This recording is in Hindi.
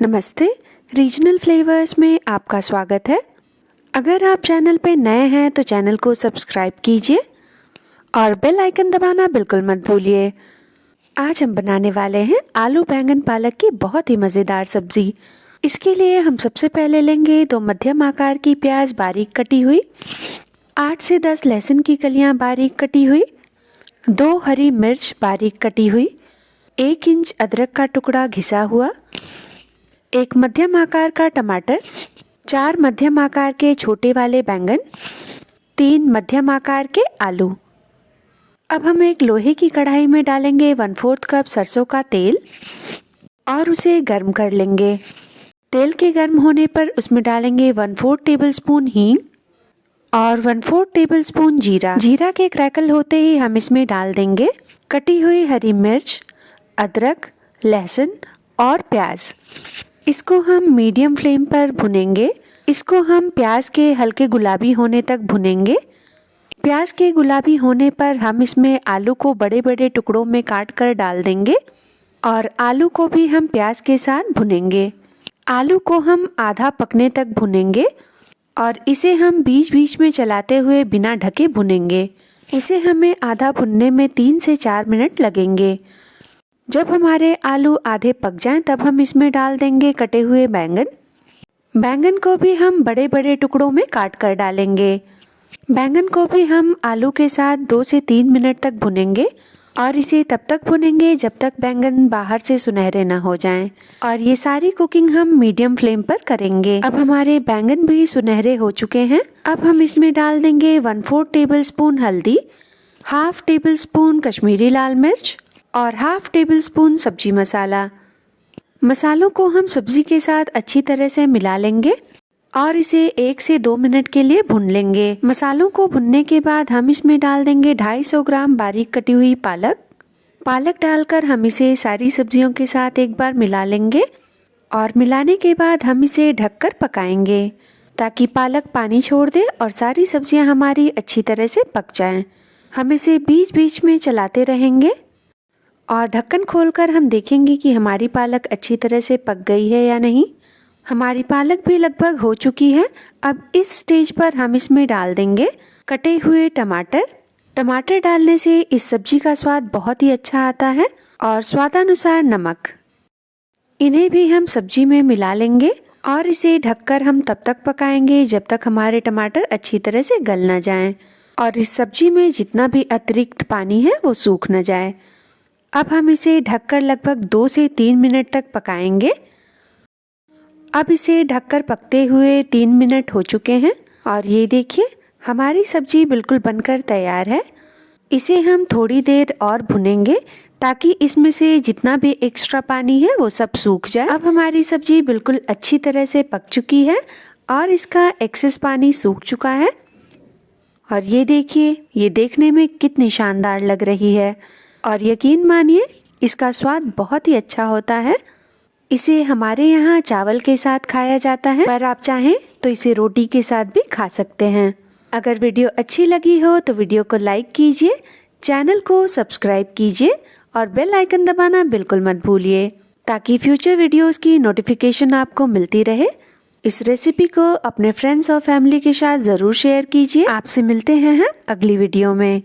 नमस्ते, रीजनल फ्लेवर्स में आपका स्वागत है। अगर आप चैनल पे नए हैं तो चैनल को सब्सक्राइब कीजिए और बेल आइकन दबाना बिल्कुल मत भूलिए। आज हम बनाने वाले हैं आलू बैंगन पालक की बहुत ही मज़ेदार सब्जी। इसके लिए हम सबसे पहले लेंगे 2 मध्यम आकार की प्याज बारीक कटी हुई, 8 से 10 लहसुन की कलियां बारीक कटी हुई, 2 हरी मिर्च बारीक कटी हुई, 1 इंच अदरक का टुकड़ा घिसा हुआ, 1 मध्यम आकार का टमाटर, 4 मध्यम आकार के छोटे वाले बैंगन, 3 मध्यम आकार के आलू। अब हम एक लोहे की कढ़ाई में डालेंगे 1/4 कप सरसों का तेल और उसे गर्म कर लेंगे। तेल के गर्म होने पर उसमें डालेंगे 1/4 टेबलस्पून हींग और 1/4 टेबलस्पून जीरा। जीरा के क्रैकल होते ही हम इसमें डाल देंगे कटी हुई हरी मिर्च, अदरक, लहसुन और प्याज। इसको हम मीडियम फ्लेम पर भुनेंगे। इसको हम प्याज के हल्के गुलाबी होने तक भुनेंगे। प्याज के गुलाबी होने पर हम इसमें आलू को बड़े बड़े टुकड़ों में काट कर डाल देंगे और आलू को भी हम प्याज के साथ भुनेंगे। आलू को हम आधा पकने तक भुनेंगे और इसे हम बीच बीच में चलाते हुए बिना ढके भुनेंगे। इसे हमें आधा भुनने में 3 से 4 मिनट लगेंगे। जब हमारे आलू आधे पक जाएं तब हम इसमें डाल देंगे कटे हुए बैंगन। बैंगन को भी हम बड़े बड़े टुकड़ों में काट कर डालेंगे। बैंगन को भी हम आलू के साथ 2 से 3 मिनट तक भुनेंगे और इसे तब तक भुनेंगे जब तक बैंगन बाहर से सुनहरे ना हो जाएं। और ये सारी कुकिंग हम मीडियम फ्लेम पर करेंगे। अब हमारे बैंगन भी सुनहरे हो चुके हैं। अब हम इसमें डाल देंगे 1/4 टेबलस्पून हल्दी, 1/2 टेबलस्पून कश्मीरी लाल मिर्च और 1/2 टेबलस्पून सब्जी मसाला। मसालों को हम सब्जी के साथ अच्छी तरह से मिला लेंगे और इसे 1 से 2 मिनट के लिए भून लेंगे। मसालों को भुनने के बाद हम इसमें डाल देंगे 250 ग्राम बारीक कटी हुई पालक डालकर हम इसे सारी सब्जियों के साथ एक बार मिला लेंगे और मिलाने के बाद हम इसे ढककर पकाएंगे ताकि पालक पानी छोड़ दे और सारी सब्जियां हमारी अच्छी तरह से पक जाएं। हम इसे बीच बीच में चलाते रहेंगे और ढक्कन खोलकर हम देखेंगे कि हमारी पालक अच्छी तरह से पक गई है या नहीं। हमारी पालक भी लगभग हो चुकी है। अब इस स्टेज पर हम इसमें डाल देंगे कटे हुए टमाटर। टमाटर डालने से इस सब्जी का स्वाद बहुत ही अच्छा आता है और स्वादानुसार नमक। इन्हें भी हम सब्जी में मिला लेंगे और इसे ढककर हम तब तक पकाएंगे जब तक हमारे टमाटर अच्छी तरह से गल न जाएं और इस सब्जी में जितना भी अतिरिक्त पानी है वो सूख न जाए। अब हम इसे ढककर लगभग 2 से 3 मिनट तक पकाएंगे। अब इसे ढककर पकते हुए 3 मिनट हो चुके हैं और ये देखिए हमारी सब्जी बिल्कुल बनकर तैयार है। इसे हम थोड़ी देर और भुनेंगे ताकि इसमें से जितना भी एक्स्ट्रा पानी है वो सब सूख जाए। अब हमारी सब्जी बिल्कुल अच्छी तरह से पक चुकी है और इसका एक्सेस पानी सूख चुका है और ये देखिए ये देखने में कितनी शानदार लग रही है और यकीन मानिए इसका स्वाद बहुत ही अच्छा होता है। इसे हमारे यहाँ चावल के साथ खाया जाता है, पर आप चाहें तो इसे रोटी के साथ भी खा सकते हैं। अगर वीडियो अच्छी लगी हो तो वीडियो को लाइक कीजिए, चैनल को सब्सक्राइब कीजिए और बेल आइकन दबाना बिल्कुल मत भूलिए ताकि फ्यूचर वीडियोस की नोटिफिकेशन आपको मिलती रहे। इस रेसिपी को अपने फ्रेंड्स और फैमिली के साथ ज़रूर शेयर कीजिए। आपसे मिलते हैं अगली वीडियो में।